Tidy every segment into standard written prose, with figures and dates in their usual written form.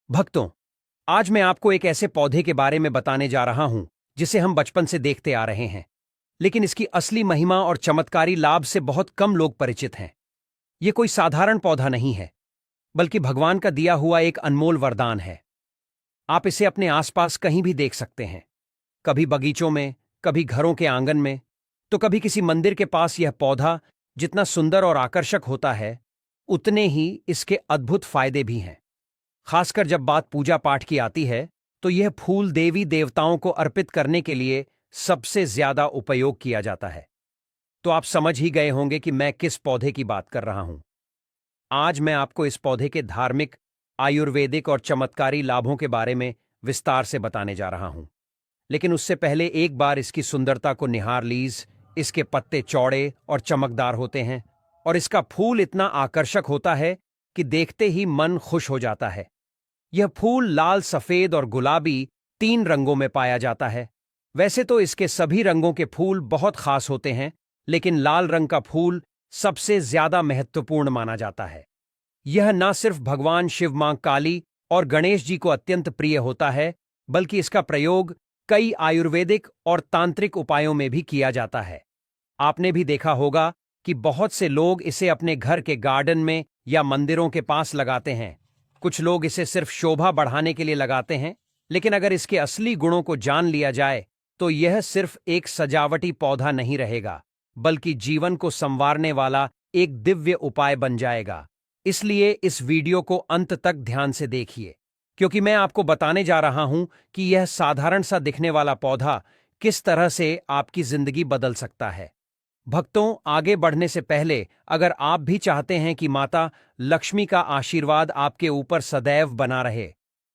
भक्तों, आज मैं आपको एक ऐसे पौधे के बारे में बताने जा रहा हूं जिसे हम बचपन से देखते आ रहे हैं, लेकिन इसकी असली महिमा और चमत्कारी लाभ से बहुत कम लोग परिचित हैं। यह कोई साधारण पौधा नहीं है, बल्कि भगवान का दिया हुआ एक अनमोल वरदान है। आप इसे अपने आसपास कहीं भी देख सकते हैं, कभी बगीचों में, कभी घरों के आंगन में, तो कभी किसी मंदिर के पास। यह पौधा जितना सुंदर और आकर्षक होता है, उतने ही इसके अद्भुत फायदे भी हैं। खासकर जब बात पूजा पाठ की आती है, तो यह फूल देवी देवताओं को अर्पित करने के लिए सबसे ज्यादा उपयोग किया जाता है। तो आप समझ ही गए होंगे कि मैं किस पौधे की बात कर रहा हूं। आज मैं आपको इस पौधे के धार्मिक, आयुर्वेदिक और चमत्कारी लाभों के बारे में विस्तार से बताने जा रहा हूं। लेकिन उससे पहले एक बार इसकी सुंदरता को निहार लीज। इसके पत्ते चौड़े और चमकदार होते हैं, और इसका फूल इतना आकर्षक होता है कि देखते ही मन खुश हो जाता है। यह फूल लाल, सफेद और गुलाबी 3 रंगों में पाया जाता है। वैसे तो इसके सभी रंगों के फूल बहुत खास होते हैं, लेकिन लाल रंग का फूल सबसे ज्यादा महत्वपूर्ण माना जाता है। यह न सिर्फ भगवान शिव, मां काली और गणेश जी को अत्यंत प्रिय होता है, बल्कि इसका प्रयोग कई आयुर्वेदिक और तांत्रिक उपायों में भी किया जाता है। आपने भी देखा होगा कि बहुत से लोग इसे अपने घर के गार्डन में या मंदिरों के पास लगाते हैं। कुछ लोग इसे सिर्फ शोभा बढ़ाने के लिए लगाते हैं, लेकिन अगर इसके असली गुणों को जान लिया जाए, तो यह सिर्फ एक सजावटी पौधा नहीं रहेगा, बल्कि जीवन को संवारने वाला एक दिव्य उपाय बन जाएगा। इसलिए इस वीडियो को अंत तक ध्यान से देखिए, क्योंकि मैं आपको बताने जा रहा हूं कि यह साधारण सा दिखने वाला पौधा किस तरह से आपकी जिंदगी बदल सकता है। भक्तों, आगे बढ़ने से पहले अगर आप भी चाहते हैं कि माता लक्ष्मी का आशीर्वाद आपके ऊपर सदैव बना रहे,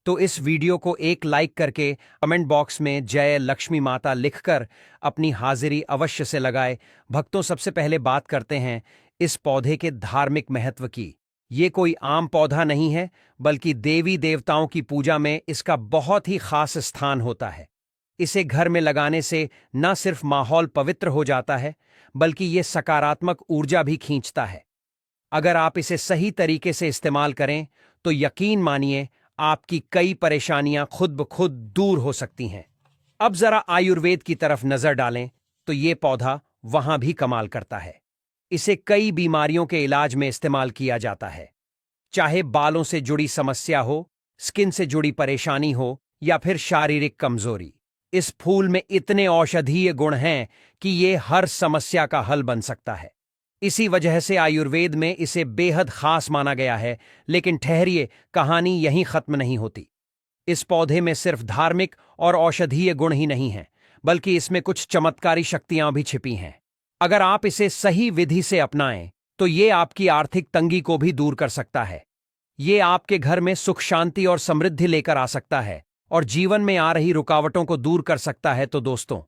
तो इस वीडियो को एक लाइक करके कमेंट बॉक्स में जय लक्ष्मी माता लिखकर अपनी हाजिरी अवश्य से लगाए। भक्तों, सबसे पहले बात करते हैं इस पौधे के धार्मिक महत्व की। ये कोई आम पौधा नहीं है, बल्कि देवी देवताओं की पूजा में इसका बहुत ही खास स्थान होता है। इसे घर में लगाने से न सिर्फ माहौल पवित्र हो जाता है, बल्कि ये सकारात्मक ऊर्जा भी खींचता है। अगर आप इसे सही तरीके से इस्तेमाल करें, तो यकीन मानिए आपकी कई परेशानियां खुद ब खुद दूर हो सकती हैं। अब जरा आयुर्वेद की तरफ नजर डालें, तो ये पौधा वहां भी कमाल करता है। इसे कई बीमारियों के इलाज में इस्तेमाल किया जाता है। चाहे बालों से जुड़ी समस्या हो, स्किन से जुड़ी परेशानी हो, या फिर शारीरिक कमजोरी, इस फूल में इतने औषधीय गुण हैं कि ये हर समस्या का हल बन सकता है। इसी वजह से आयुर्वेद में इसे बेहद खास माना गया है। लेकिन ठहरिए, कहानी यहीं खत्म नहीं होती। इस पौधे में सिर्फ धार्मिक और औषधीय गुण ही नहीं हैं, बल्कि इसमें कुछ चमत्कारी शक्तियां भी छिपी हैं। अगर आप इसे सही विधि से अपनाएं, तो ये आपकी आर्थिक तंगी को भी दूर कर सकता है। ये आपके घर में सुख, शांति और समृद्धि लेकर आ सकता है, और जीवन में आ रही रुकावटों को दूर कर सकता है। तो दोस्तों,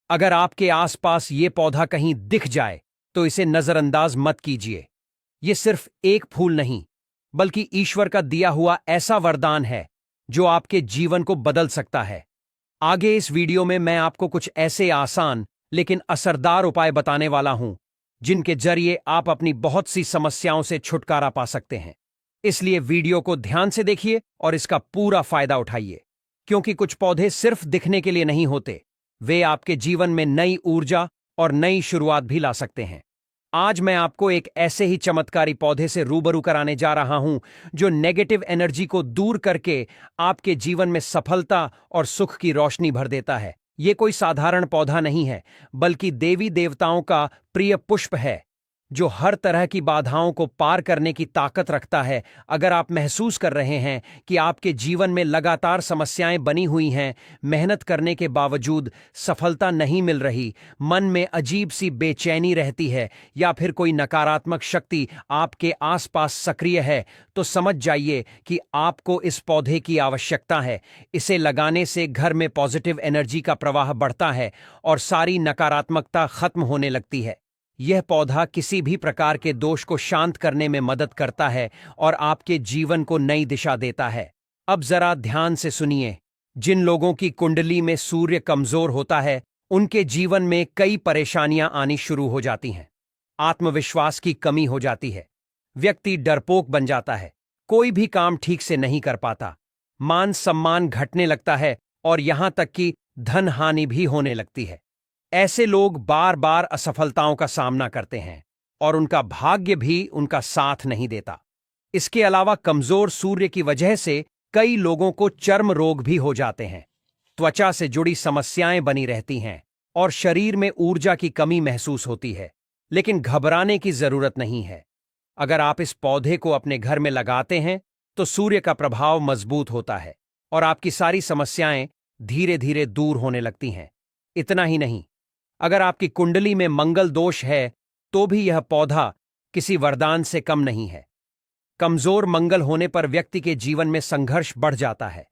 अगर आपके आसपास ये पौधा कहीं दिख जाए, तो इसे नजरअंदाज मत कीजिए। ये सिर्फ एक फूल नहीं, बल्कि ईश्वर का दिया हुआ ऐसा वरदान है जो आपके जीवन को बदल सकता है। आगे इस वीडियो में मैं आपको कुछ ऐसे आसान लेकिन असरदार उपाय बताने वाला हूं, जिनके जरिए आप अपनी बहुत सी समस्याओं से छुटकारा पा सकते हैं। इसलिए वीडियो को ध्यान से देखिए और इसका पूरा फायदा उठाइए, क्योंकि कुछ पौधे सिर्फ दिखने के लिए नहीं होते, वे आपके जीवन में नई ऊर्जा और नई शुरुआत भी ला सकते हैं। आज मैं आपको एक ऐसे ही चमत्कारी पौधे से रूबरू कराने जा रहा हूं, जो नेगेटिव एनर्जी को दूर करके आपके जीवन में सफलता और सुख की रोशनी भर देता है। यह कोई साधारण पौधा नहीं है, बल्कि देवी देवताओं का प्रिय पुष्प है, जो हर तरह की बाधाओं को पार करने की ताकत रखता है। अगर आप महसूस कर रहे हैं कि आपके जीवन में लगातार समस्याएं बनी हुई हैं, मेहनत करने के बावजूद सफलता नहीं मिल रही, मन में अजीब सी बेचैनी रहती है, या फिर कोई नकारात्मक शक्ति आपके आसपास सक्रिय है, तो समझ जाइए कि आपको इस पौधे की आवश्यकता है। इसे लगाने से घर में पॉजिटिव एनर्जी का प्रवाह बढ़ता है और सारी नकारात्मकता खत्म होने लगती है। यह पौधा किसी भी प्रकार के दोष को शांत करने में मदद करता है और आपके जीवन को नई दिशा देता है। अब जरा ध्यान से सुनिए। जिन लोगों की कुंडली में सूर्य कमजोर होता है, उनके जीवन में कई परेशानियां आनी शुरू हो जाती हैं। आत्मविश्वास की कमी हो जाती है, व्यक्ति डरपोक बन जाता है, कोई भी काम ठीक से नहीं कर पाता, मान सम्मान घटने लगता है और यहां तक कि धन हानि भी होने लगती है। ऐसे लोग बार बार असफलताओं का सामना करते हैं और उनका भाग्य भी उनका साथ नहीं देता। इसके अलावा कमजोर सूर्य की वजह से कई लोगों को चर्म रोग भी हो जाते हैं, त्वचा से जुड़ी समस्याएं बनी रहती हैं और शरीर में ऊर्जा की कमी महसूस होती है। लेकिन घबराने की जरूरत नहीं है। अगर आप इस पौधे को अपने घर में लगाते हैं तो सूर्य का प्रभाव मजबूत होता है और आपकी सारी समस्याएं धीरे धीरे दूर होने लगती हैं। इतना ही नहीं, अगर आपकी कुंडली में मंगल दोष है तो भी यह पौधा किसी वरदान से कम नहीं है। कमजोर मंगल होने पर व्यक्ति के जीवन में संघर्ष बढ़ जाता है,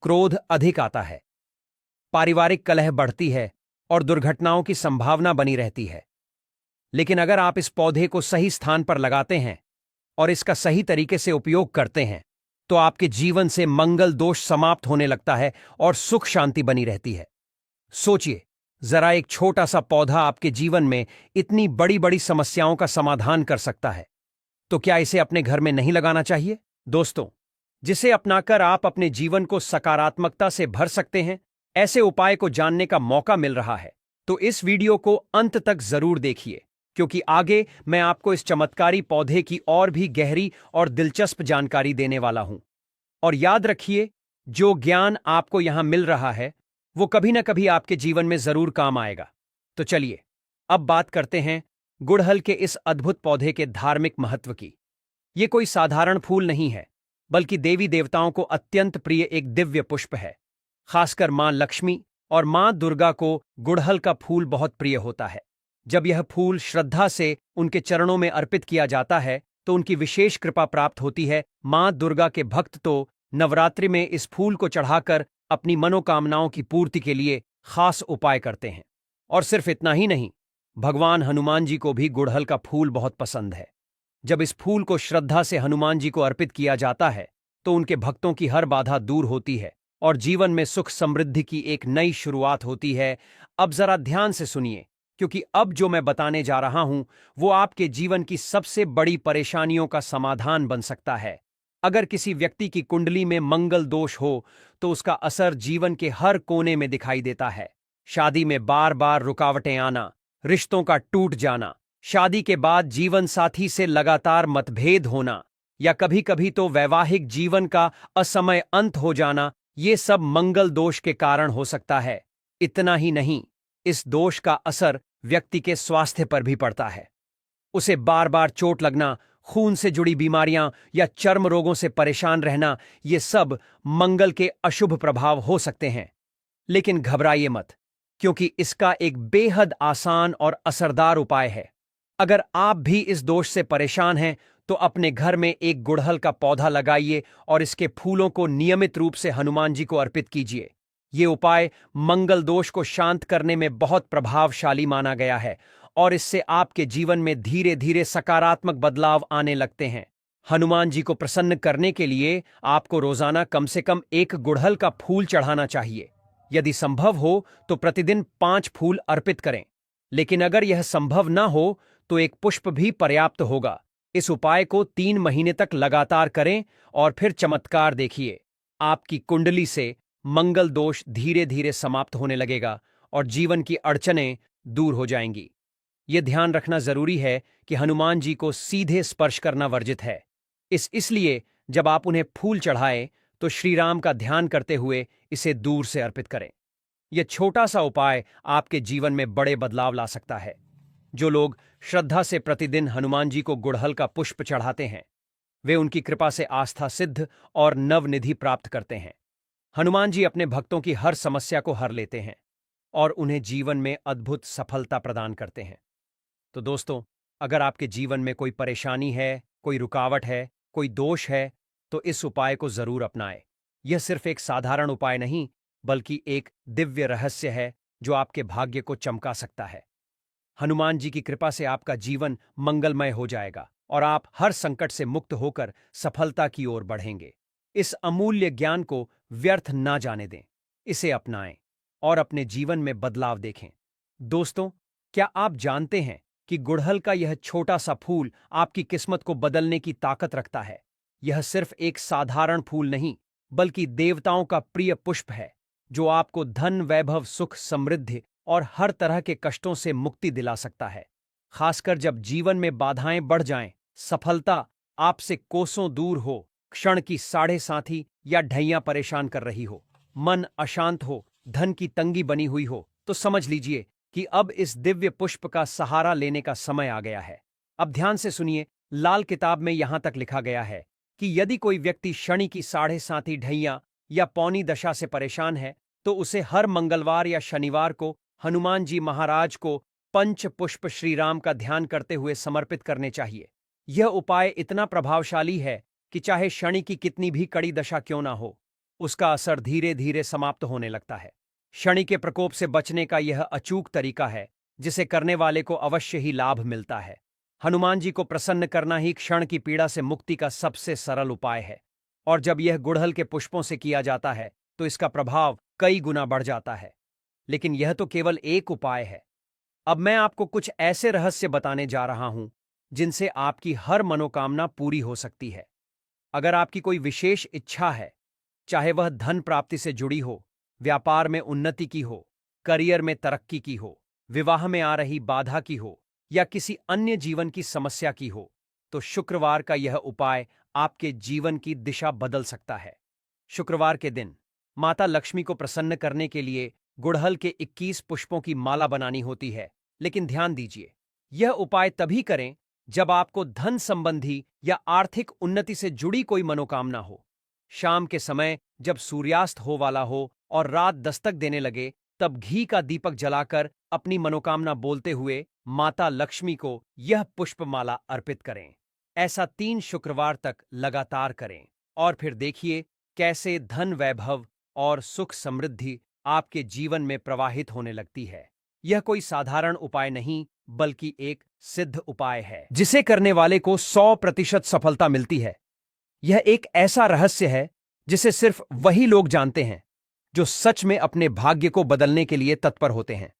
क्रोध अधिक आता है, पारिवारिक कलह बढ़ती है और दुर्घटनाओं की संभावना बनी रहती है। लेकिन अगर आप इस पौधे को सही स्थान पर लगाते हैं और इसका सही तरीके से उपयोग करते हैं तो आपके जीवन से मंगल दोष समाप्त होने लगता है और सुख शांति बनी रहती है। सोचिए, जरा एक छोटा सा पौधा आपके जीवन में इतनी बड़ी बड़ी समस्याओं का समाधान कर सकता है, तो क्या इसे अपने घर में नहीं लगाना चाहिए? दोस्तों, जिसे अपनाकर आप अपने जीवन को सकारात्मकता से भर सकते हैं, ऐसे उपाय को जानने का मौका मिल रहा है तो इस वीडियो को अंत तक जरूर देखिए, क्योंकि आगे मैं आपको इस चमत्कारी पौधे की और भी गहरी और दिलचस्प जानकारी देने वाला हूं। और याद रखिए, जो ज्ञान आपको यहां मिल रहा है वो कभी ना कभी आपके जीवन में जरूर काम आएगा। तो चलिए, अब बात करते हैं गुड़हल के इस अद्भुत पौधे के धार्मिक महत्व की। ये कोई साधारण फूल नहीं है, बल्कि देवी देवताओं को अत्यंत प्रिय एक दिव्य पुष्प है। खासकर मां लक्ष्मी और मां दुर्गा को गुड़हल का फूल बहुत प्रिय होता है। जब यह फूल श्रद्धा से उनके चरणों में अर्पित किया जाता है तो उनकी विशेष कृपा प्राप्त होती है। मां दुर्गा के भक्त तो नवरात्रि में इस फूल को चढ़ाकर अपनी मनोकामनाओं की पूर्ति के लिए खास उपाय करते हैं। और सिर्फ इतना ही नहीं, भगवान हनुमान जी को भी गुड़हल का फूल बहुत पसंद है। जब इस फूल को श्रद्धा से हनुमान जी को अर्पित किया जाता है तो उनके भक्तों की हर बाधा दूर होती है और जीवन में सुख समृद्धि की एक नई शुरुआत होती है। अब जरा ध्यान से सुनिए, क्योंकि अब जो मैं बताने जा रहा हूं वो आपके जीवन की सबसे बड़ी परेशानियों का समाधान बन सकता है। अगर किसी व्यक्ति की कुंडली में मंगल दोष हो तो उसका असर जीवन के हर कोने में दिखाई देता है। शादी में बार बार रुकावटें आना, रिश्तों का टूट जाना, शादी के बाद जीवन साथी से लगातार मतभेद होना या कभी कभी तो वैवाहिक जीवन का असमय अंत हो जाना, ये सब मंगल दोष के कारण हो सकता है। इतना ही नहीं, इस दोष का असर व्यक्ति के स्वास्थ्य पर भी पड़ता है। उसे बार बार चोट लगना, खून से जुड़ी बीमारियां या चर्म रोगों से परेशान रहना, ये सब मंगल के अशुभ प्रभाव हो सकते हैं। लेकिन घबराइए मत, क्योंकि इसका एक बेहद आसान और असरदार उपाय है। अगर आप भी इस दोष से परेशान हैं तो अपने घर में एक गुड़हल का पौधा लगाइए और इसके फूलों को नियमित रूप से हनुमान जी को अर्पित कीजिए। ये उपाय मंगल दोष को शांत करने में बहुत प्रभावशाली माना गया है और इससे आपके जीवन में धीरे धीरे सकारात्मक बदलाव आने लगते हैं। हनुमान जी को प्रसन्न करने के लिए आपको रोजाना कम से कम एक गुड़हल का फूल चढ़ाना चाहिए। यदि संभव हो तो प्रतिदिन 5 फूल अर्पित करें, लेकिन अगर यह संभव न हो तो एक पुष्प भी पर्याप्त होगा। इस उपाय को 3 महीने तक लगातार करें और फिर चमत्कार देखिए। आपकी कुंडली से मंगल दोष धीरे धीरे समाप्त होने लगेगा और जीवन की अड़चनें दूर हो जाएंगी। यह ध्यान रखना जरूरी है कि हनुमान जी को सीधे स्पर्श करना वर्जित है। इसलिए जब आप उन्हें फूल चढ़ाएं तो श्री राम का ध्यान करते हुए इसे दूर से अर्पित करें। यह छोटा सा उपाय आपके जीवन में बड़े बदलाव ला सकता है। जो लोग श्रद्धा से प्रतिदिन हनुमान जी को गुड़हल का पुष्प चढ़ाते हैं वे उनकी कृपा से आस्था सिद्ध और नवनिधि प्राप्त करते हैं। हनुमान जी अपने भक्तों की हर समस्या को हर लेते हैं और उन्हें जीवन में अद्भुत सफलता प्रदान करते हैं। तो दोस्तों, अगर आपके जीवन में कोई परेशानी है, कोई रुकावट है, कोई दोष है, तो इस उपाय को जरूर अपनाएं। यह सिर्फ एक साधारण उपाय नहीं, बल्कि एक दिव्य रहस्य है जो आपके भाग्य को चमका सकता है। हनुमान जी की कृपा से आपका जीवन मंगलमय हो जाएगा और आप हर संकट से मुक्त होकर सफलता की ओर बढ़ेंगे। इस अमूल्य ज्ञान को व्यर्थ ना जाने दें, इसे अपनाएं और अपने जीवन में बदलाव देखें। दोस्तों, क्या आप जानते हैं कि गुड़हल का यह छोटा सा फूल आपकी किस्मत को बदलने की ताकत रखता है? यह सिर्फ एक साधारण फूल नहीं, बल्कि देवताओं का प्रिय पुष्प है, जो आपको धन, वैभव, सुख, समृद्धि और हर तरह के कष्टों से मुक्ति दिला सकता है। खासकर जब जीवन में बाधाएं बढ़ जाएं, सफलता आपसे कोसों दूर हो, क्षण की साढ़े साथी या ढैया परेशान कर रही हो, मन अशांत हो, धन की तंगी बनी हुई हो, तो समझ लीजिए कि अब इस दिव्य पुष्प का सहारा लेने का समय आ गया है। अब ध्यान से सुनिए, लाल किताब में यहां तक लिखा गया है कि यदि कोई व्यक्ति शनि की साढ़े साथी ढैया या पौनी दशा से परेशान है, तो उसे हर मंगलवार या शनिवार को हनुमान जी महाराज को पंच पुष्प श्रीराम का ध्यान करते हुए समर्पित करने चाहिए। यह उपाय इतना प्रभावशाली है कि चाहे शनि की कितनी भी कड़ी दशा क्यों ना हो, उसका असर धीरे धीरे समाप्त होने लगता है। शनि के प्रकोप से बचने का यह अचूक तरीका है, जिसे करने वाले को अवश्य ही लाभ मिलता है। हनुमान जी को प्रसन्न करना ही क्षण की पीड़ा से मुक्ति का सबसे सरल उपाय है, और जब यह गुड़हल के पुष्पों से किया जाता है तो इसका प्रभाव कई गुना बढ़ जाता है। लेकिन यह तो केवल एक उपाय है। अब मैं आपको कुछ ऐसे रहस्य बताने जा रहा हूं जिनसे आपकी हर मनोकामना पूरी हो सकती है। अगर आपकी कोई विशेष इच्छा है, चाहे वह धन प्राप्ति से जुड़ी हो, व्यापार में उन्नति की हो, करियर में तरक्की की हो, विवाह में आ रही बाधा की हो, या किसी अन्य जीवन की समस्या की हो, तो शुक्रवार का यह उपाय आपके जीवन की दिशा बदल सकता है। शुक्रवार के दिन माता लक्ष्मी को प्रसन्न करने के लिए गुड़हल के 21 पुष्पों की माला बनानी होती है। लेकिन ध्यान दीजिए, यह उपाय तभी करें जब आपको धन संबंधी या आर्थिक उन्नति से जुड़ी कोई मनोकामना हो। शाम के समय जब सूर्यास्त हो वाला हो और रात दस्तक देने लगे, तब घी का दीपक जलाकर अपनी मनोकामना बोलते हुए माता लक्ष्मी को यह पुष्पमाला अर्पित करें। ऐसा 3 शुक्रवार तक लगातार करें और फिर देखिए कैसे धन, वैभव और सुख समृद्धि आपके जीवन में प्रवाहित होने लगती है। यह कोई साधारण उपाय नहीं, बल्कि एक सिद्ध उपाय है, जिसे करने वाले को 100% सफलता मिलती है। यह एक ऐसा रहस्य है जिसे सिर्फ वही लोग जानते हैं जो सच में अपने भाग्य को बदलने के लिए तत्पर होते हैं।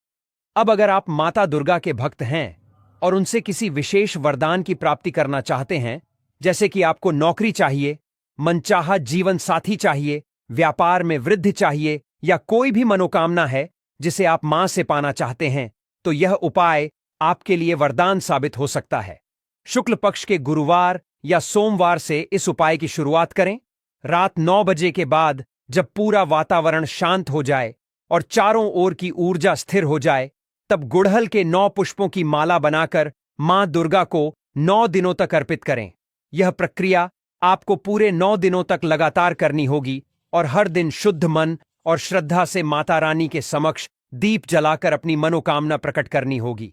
अब अगर आप माता दुर्गा के भक्त हैं और उनसे किसी विशेष वरदान की प्राप्ति करना चाहते हैं, जैसे कि आपको नौकरी चाहिए, मनचाहा जीवन साथी चाहिए, व्यापार में वृद्धि चाहिए, या कोई भी मनोकामना है जिसे आप मां से पाना चाहते हैं, तो यह उपाय आपके लिए वरदान साबित हो सकता है। शुक्ल पक्ष के गुरुवार या सोमवार से इस उपाय की शुरुआत करें। रात 9 बजे के बाद जब पूरा वातावरण शांत हो जाए और चारों ओर की ऊर्जा स्थिर हो जाए, तब गुड़हल के 9 पुष्पों की माला बनाकर मां दुर्गा को 9 दिनों तक अर्पित करें। यह प्रक्रिया आपको पूरे 9 दिनों तक लगातार करनी होगी और हर दिन शुद्ध मन और श्रद्धा से माता रानी के समक्ष दीप जलाकर अपनी मनोकामना प्रकट करनी होगी।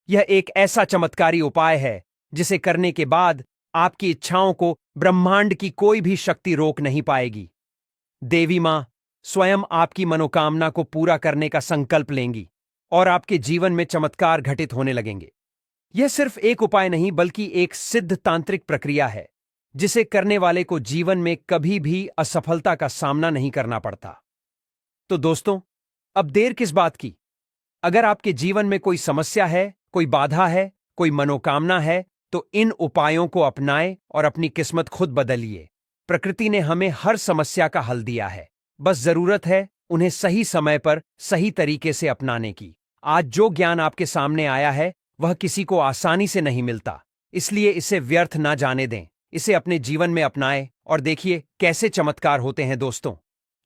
यह एक ऐसा चमत्कारी उपाय है जिसे करने के बाद आपकी इच्छाओं को ब्रह्मांड की कोई भी शक्ति रोक नहीं पाएगी। देवी मां स्वयं आपकी मनोकामना को पूरा करने का संकल्प लेंगी और आपके जीवन में चमत्कार घटित होने लगेंगे। यह सिर्फ एक उपाय नहीं, बल्कि एक सिद्ध तांत्रिक प्रक्रिया है जिसे करने वाले को जीवन में कभी भी असफलता का सामना नहीं करना पड़ता। तो दोस्तों, अब देर किस बात की? अगर आपके जीवन में कोई समस्या है, कोई बाधा है, कोई मनोकामना है, तो इन उपायों को अपनाएं और अपनी किस्मत खुद बदलिए। प्रकृति ने हमें हर समस्या का हल दिया है, बस जरूरत है उन्हें सही समय पर सही तरीके से अपनाने की। आज जो ज्ञान आपके सामने आया है वह किसी को आसानी से नहीं मिलता, इसलिए इसे व्यर्थ ना जाने दें। इसे अपने जीवन में अपनाएं और देखिए कैसे चमत्कार होते हैं। दोस्तों,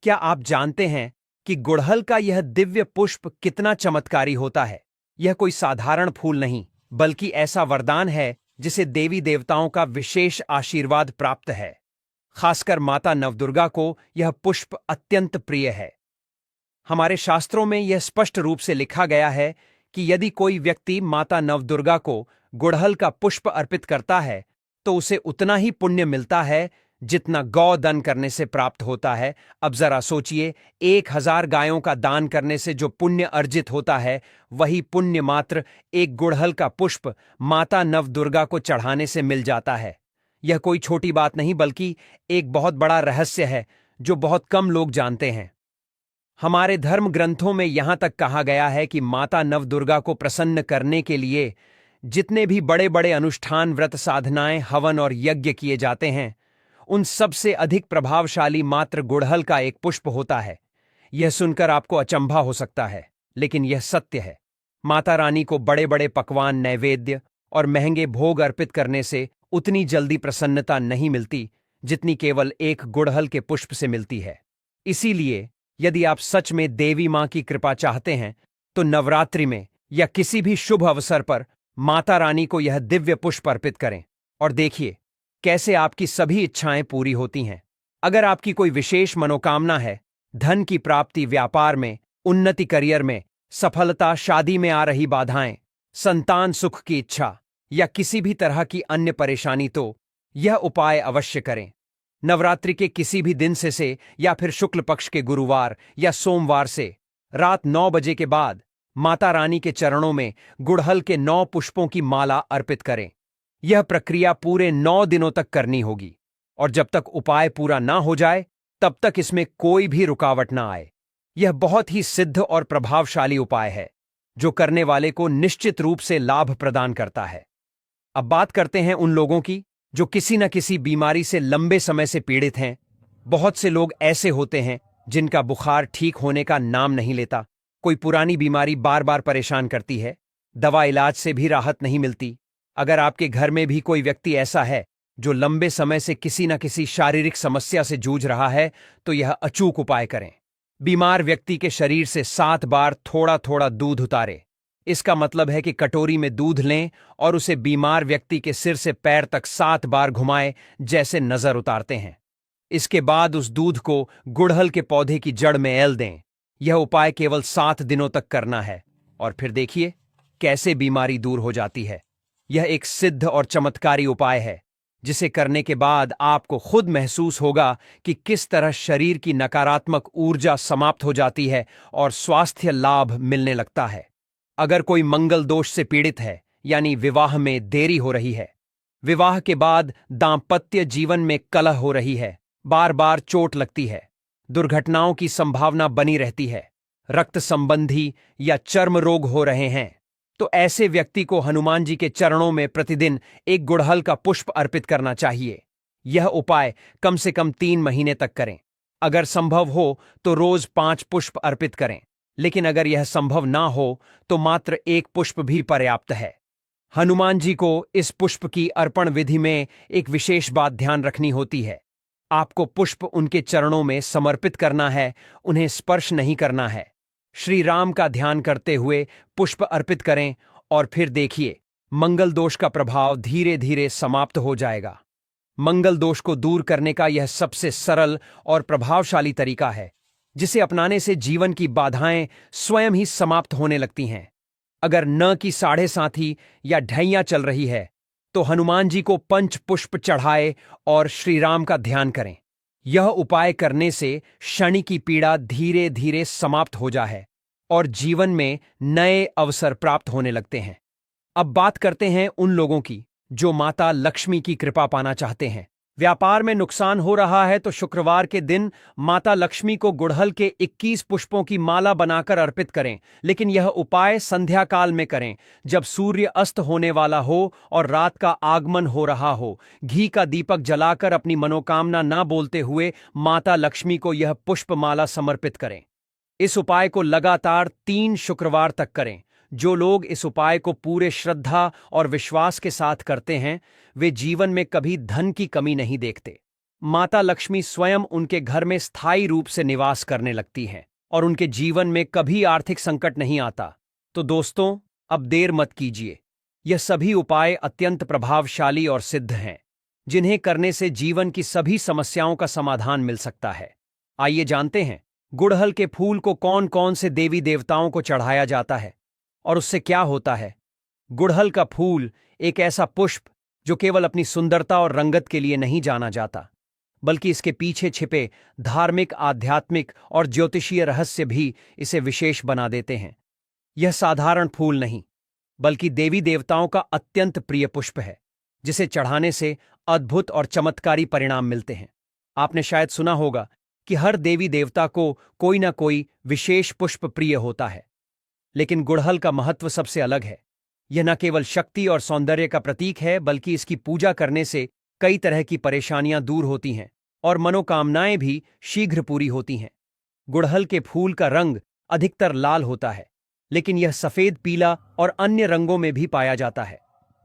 क्या आप जानते हैं कि गुड़हल का यह दिव्य पुष्प कितना चमत्कारी होता है? यह कोई साधारण फूल नहीं, बल्कि ऐसा वरदान है जिसे देवी देवताओं का विशेष आशीर्वाद प्राप्त है। खासकर माता नवदुर्गा को यह पुष्प अत्यंत प्रिय है। हमारे शास्त्रों में यह स्पष्ट रूप से लिखा गया है कि यदि कोई व्यक्ति माता नवदुर्गा को गुड़हल का पुष्प अर्पित करता है तो उसे उतना ही पुण्य मिलता है जितना गौ दान करने से प्राप्त होता है। अब जरा सोचिए, 1000 गायों का दान करने से जो पुण्य अर्जित होता है, वही पुण्य मात्र एक गुड़हल का पुष्प माता नवदुर्गा को चढ़ाने से मिल जाता है। यह कोई छोटी बात नहीं, बल्कि एक बहुत बड़ा रहस्य है जो बहुत कम लोग जानते हैं। हमारे धर्म ग्रंथों में यहां तक कहा गया है कि माता नवदुर्गा को प्रसन्न करने के लिए जितने भी बड़े बड़े अनुष्ठान, व्रत, साधनाएं, हवन और यज्ञ किए जाते हैं, उन सबसे अधिक प्रभावशाली मात्र गुड़हल का एक पुष्प होता है। यह सुनकर आपको अचंभा हो सकता है, लेकिन यह सत्य है। माता रानी को बड़े बड़े पकवान, नैवेद्य और महंगे भोग अर्पित करने से उतनी जल्दी प्रसन्नता नहीं मिलती जितनी केवल एक गुड़हल के पुष्प से मिलती है। इसीलिए यदि आप सच में देवी मां की कृपा चाहते हैं तो नवरात्रि में या किसी भी शुभ अवसर पर माता रानी को यह दिव्य पुष्प अर्पित करें और देखिए कैसे आपकी सभी इच्छाएं पूरी होती हैं। अगर आपकी कोई विशेष मनोकामना है, धन की प्राप्ति, व्यापार में उन्नति, करियर में सफलता, शादी में आ रही बाधाएं, संतान सुख की इच्छा या किसी भी तरह की अन्य परेशानी, तो यह उपाय अवश्य करें। नवरात्रि के किसी भी दिन से या फिर शुक्ल पक्ष के गुरुवार या सोमवार से रात 9 बजे के बाद माता रानी के चरणों में गुड़हल के 9 पुष्पों की माला अर्पित करें। यह प्रक्रिया पूरे 9 दिनों तक करनी होगी और जब तक उपाय पूरा ना हो जाए तब तक इसमें कोई भी रुकावट ना आए। यह बहुत ही सिद्ध और प्रभावशाली उपाय है जो करने वाले को निश्चित रूप से लाभ प्रदान करता है। अब बात करते हैं उन लोगों की जो किसी न किसी बीमारी से लंबे समय से पीड़ित हैं। बहुत से लोग ऐसे होते हैं जिनका बुखार ठीक होने का नाम नहीं लेता। कोई पुरानी बीमारी बार बार परेशान करती है, दवा इलाज से भी राहत नहीं मिलती। अगर आपके घर में भी कोई व्यक्ति ऐसा है जो लंबे समय से किसी न किसी शारीरिक समस्या से जूझ रहा है तो यह अचूक उपाय करें। बीमार व्यक्ति के शरीर से 7 बार थोड़ा थोड़ा दूध उतारें। इसका मतलब है कि कटोरी में दूध लें और उसे बीमार व्यक्ति के सिर से पैर तक 7 बार घुमाएं जैसे नजर उतारते हैं। इसके बाद उस दूध को गुड़हल के पौधे की जड़ में ऐल दें। यह उपाय केवल 7 दिनों तक करना है और फिर देखिए कैसे बीमारी दूर हो जाती है। यह एक सिद्ध और चमत्कारी उपाय है जिसे करने के बाद आपको खुद महसूस होगा कि किस तरह शरीर की नकारात्मक ऊर्जा समाप्त हो जाती है और स्वास्थ्य लाभ मिलने लगता है। अगर कोई मंगल दोष से पीड़ित है, यानी विवाह में देरी हो रही है, विवाह के बाद दांपत्य जीवन में कलह हो रही है, बार बार चोट लगती है, दुर्घटनाओं की संभावना बनी रहती है, रक्त संबंधी या चर्म रोग हो रहे हैं, तो ऐसे व्यक्ति को हनुमान जी के चरणों में प्रतिदिन एक गुड़हल का पुष्प अर्पित करना चाहिए। यह उपाय कम से कम 3 महीने तक करें। अगर संभव हो तो रोज 5 पुष्प अर्पित करें, लेकिन अगर यह संभव ना हो तो मात्र 1 पुष्प भी पर्याप्त है। हनुमान जी को इस पुष्प की अर्पण विधि में एक विशेष बात ध्यान रखनी होती है। आपको पुष्प उनके चरणों में समर्पित करना है, उन्हें स्पर्श नहीं करना है। श्री राम का ध्यान करते हुए पुष्प अर्पित करें और फिर देखिए मंगल दोष का प्रभाव धीरे धीरे समाप्त हो जाएगा। मंगल दोष को दूर करने का यह सबसे सरल और प्रभावशाली तरीका है जिसे अपनाने से जीवन की बाधाएं स्वयं ही समाप्त होने लगती हैं। अगर न की 7.5 या ढैया चल रही है तो हनुमान जी को 5 पुष्प चढ़ाए और श्री राम का ध्यान करें। यह उपाय करने से शनि की पीड़ा धीरे धीरे समाप्त हो जाए और जीवन में नए अवसर प्राप्त होने लगते हैं। अब बात करते हैं उन लोगों की जो माता लक्ष्मी की कृपा पाना चाहते हैं। व्यापार में नुकसान हो रहा है तो शुक्रवार के दिन माता लक्ष्मी को गुड़हल के 21 पुष्पों की माला बनाकर अर्पित करें, लेकिन यह उपाय संध्या काल में करें जब सूर्य अस्त होने वाला हो और रात का आगमन हो रहा हो। घी का दीपक जलाकर अपनी मनोकामना ना बोलते हुए माता लक्ष्मी को यह पुष्प माला समर्पित करें। इस उपाय को लगातार 3 शुक्रवार तक करें। जो लोग इस उपाय को पूरे श्रद्धा और विश्वास के साथ करते हैं वे जीवन में कभी धन की कमी नहीं देखते। माता लक्ष्मी स्वयं उनके घर में स्थायी रूप से निवास करने लगती हैं और उनके जीवन में कभी आर्थिक संकट नहीं आता। तो दोस्तों, अब देर मत कीजिए। यह सभी उपाय अत्यंत प्रभावशाली और सिद्ध हैं जिन्हें करने से जीवन की सभी समस्याओं का समाधान मिल सकता है। आइए जानते हैं गुड़हल के फूल को कौन कौन से देवी देवताओं को चढ़ाया जाता है और उससे क्या होता है। गुड़हल का फूल एक ऐसा पुष्प जो केवल अपनी सुंदरता और रंगत के लिए नहीं जाना जाता, बल्कि इसके पीछे छिपे धार्मिक, आध्यात्मिक और ज्योतिषीय रहस्य भी इसे विशेष बना देते हैं। यह साधारण फूल नहीं, बल्कि देवी देवताओं का अत्यंत प्रिय पुष्प है जिसे चढ़ाने से अद्भुत और चमत्कारी परिणाम मिलते हैं। आपने शायद सुना होगा कि हर देवी देवता को कोई ना कोई विशेष पुष्प प्रिय होता है, लेकिन गुड़हल का महत्व सबसे अलग है। यह न केवल शक्ति और सौंदर्य का प्रतीक है, बल्कि इसकी पूजा करने से कई तरह की परेशानियां दूर होती हैं और मनोकामनाएं भी शीघ्र पूरी होती हैं। गुड़हल के फूल का रंग अधिकतर लाल होता है, लेकिन यह सफेद, पीला और अन्य रंगों में भी पाया जाता है।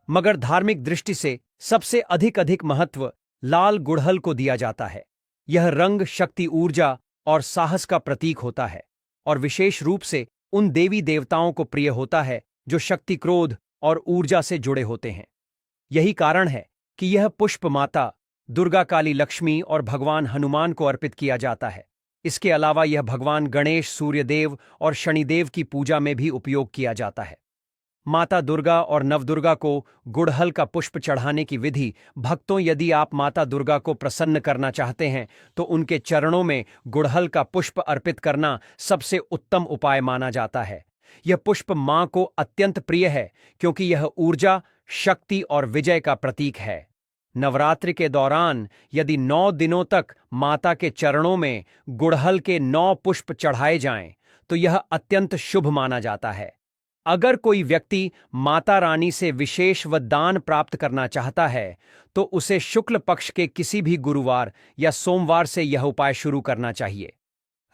मगर धार्मिक दृष्टि से सबसे अधिक महत्व लाल गुड़हल को दिया जाता है। यह रंग शक्ति, ऊर्जा और साहस का प्रतीक होता है और विशेष रूप से उन देवी देवताओं को प्रिय होता है जो शक्ति, क्रोध और ऊर्जा से जुड़े होते हैं। यही कारण है कि यह पुष्प माता दुर्गा, काली, लक्ष्मी और भगवान हनुमान को अर्पित किया जाता है। इसके अलावा यह भगवान गणेश, सूर्यदेव और शनिदेव की पूजा में भी उपयोग किया जाता है। माता दुर्गा और नवदुर्गा को गुड़हल का पुष्प चढ़ाने की विधि। भक्तों, यदि आप माता दुर्गा को प्रसन्न करना चाहते हैं तो उनके चरणों में गुड़हल का पुष्प अर्पित करना सबसे उत्तम उपाय माना जाता है। यह पुष्प मां को अत्यंत प्रिय है क्योंकि यह ऊर्जा, शक्ति और विजय का प्रतीक है। नवरात्रि के दौरान यदि 9 दिनों तक माता के चरणों में गुड़हल के 9 पुष्प चढ़ाए जाएं तो यह अत्यंत शुभ माना जाता है। अगर कोई व्यक्ति माता रानी से विशेष वरदान प्राप्त करना चाहता है तो उसे शुक्ल पक्ष के किसी भी गुरुवार या सोमवार से यह उपाय शुरू करना चाहिए।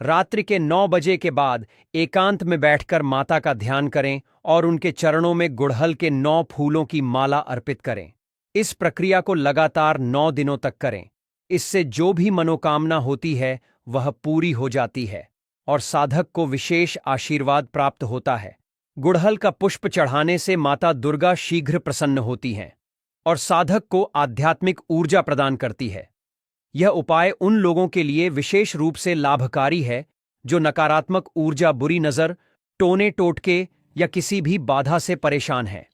रात्रि के 9 बजे के बाद एकांत में बैठकर माता का ध्यान करें और उनके चरणों में गुड़हल के 9 फूलों की माला अर्पित करें। इस प्रक्रिया को लगातार 9 दिनों तक करें। इससे जो भी मनोकामना होती है वह पूरी हो जाती है और साधक को विशेष आशीर्वाद प्राप्त होता है। गुड़हल का पुष्प चढ़ाने से माता दुर्गा शीघ्र प्रसन्न होती हैं और साधक को आध्यात्मिक ऊर्जा प्रदान करती है। यह उपाय उन लोगों के लिए विशेष रूप से लाभकारी है जो नकारात्मक ऊर्जा, बुरी नजर, टोने टोटके या किसी भी बाधा से परेशान हैं।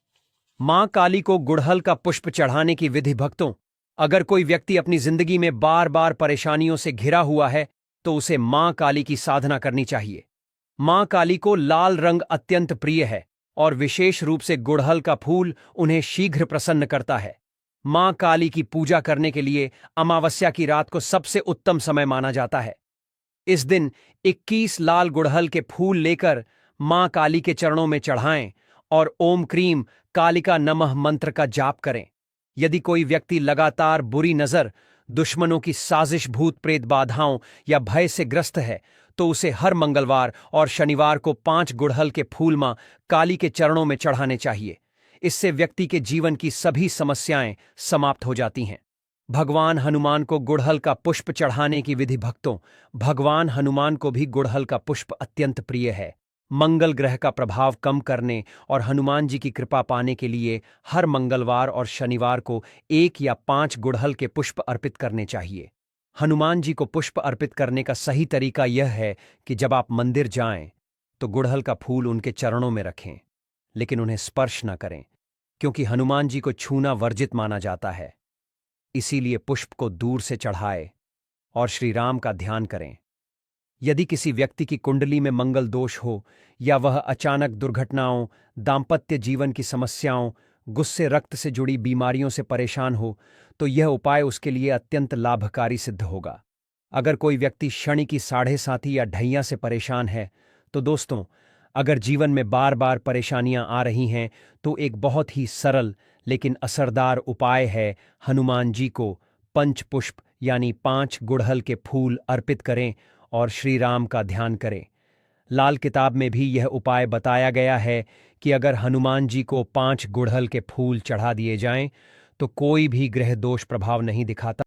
मां काली को गुड़हल का पुष्प चढ़ाने की विधि। भक्तों, अगर कोई व्यक्ति अपनी जिंदगी में बार बार परेशानियों से घिरा हुआ है तो उसे मां काली की साधना करनी चाहिए। मां काली को लाल रंग अत्यंत प्रिय है और विशेष रूप से गुड़हल का फूल उन्हें शीघ्र प्रसन्न करता है। मां काली की पूजा करने के लिए अमावस्या की रात को सबसे उत्तम समय माना जाता है। इस दिन 21 लाल गुड़हल के फूल लेकर मां काली के चरणों में चढ़ाएं और ओम क्रीम कालिका नमः मंत्र का जाप करें। यदि कोई व्यक्ति लगातार बुरी नजर, दुश्मनों की साजिश, भूत प्रेत बाधाओं या भय से ग्रस्त है तो उसे हर मंगलवार और शनिवार को 5 गुड़हल के फूल मां काली के चरणों में चढ़ाने चाहिए। इससे व्यक्ति के जीवन की सभी समस्याएं समाप्त हो जाती हैं। भगवान हनुमान को गुड़हल का पुष्प चढ़ाने की विधि। भक्तों, भगवान हनुमान को भी गुड़हल का पुष्प अत्यंत प्रिय है। मंगल ग्रह का प्रभाव कम करने और हनुमान जी की कृपा पाने के लिए हर मंगलवार और शनिवार को 1 या 5 गुड़हल के पुष्प अर्पित करने चाहिए। हनुमान जी को पुष्प अर्पित करने का सही तरीका यह है कि जब आप मंदिर जाएं तो गुड़हल का फूल उनके चरणों में रखें, लेकिन उन्हें स्पर्श न करें, क्योंकि हनुमान जी को छूना वर्जित माना जाता है। इसीलिए पुष्प को दूर से चढ़ाएं और श्री राम का ध्यान करें। यदि किसी व्यक्ति की कुंडली में मंगल दोष हो या वह अचानक दुर्घटनाओं, दांपत्य जीवन की समस्याओं, गुस्से, रक्त से जुड़ी बीमारियों से परेशान हो तो यह उपाय उसके लिए अत्यंत लाभकारी सिद्ध होगा। अगर कोई व्यक्ति शनि की 7.5 या ढैया से परेशान है तो दोस्तों, अगर जीवन में बार बार परेशानियां आ रही हैं तो एक बहुत ही सरल लेकिन असरदार उपाय है, हनुमान जी को पंचपुष्प यानी 5 गुड़हल के फूल अर्पित करें और श्री राम का ध्यान करें। लाल किताब में भी यह उपाय बताया गया है कि अगर हनुमान जी को 5 गुड़हल के फूल चढ़ा दिए जाएं तो कोई भी ग्रह दोष प्रभाव नहीं दिखाता।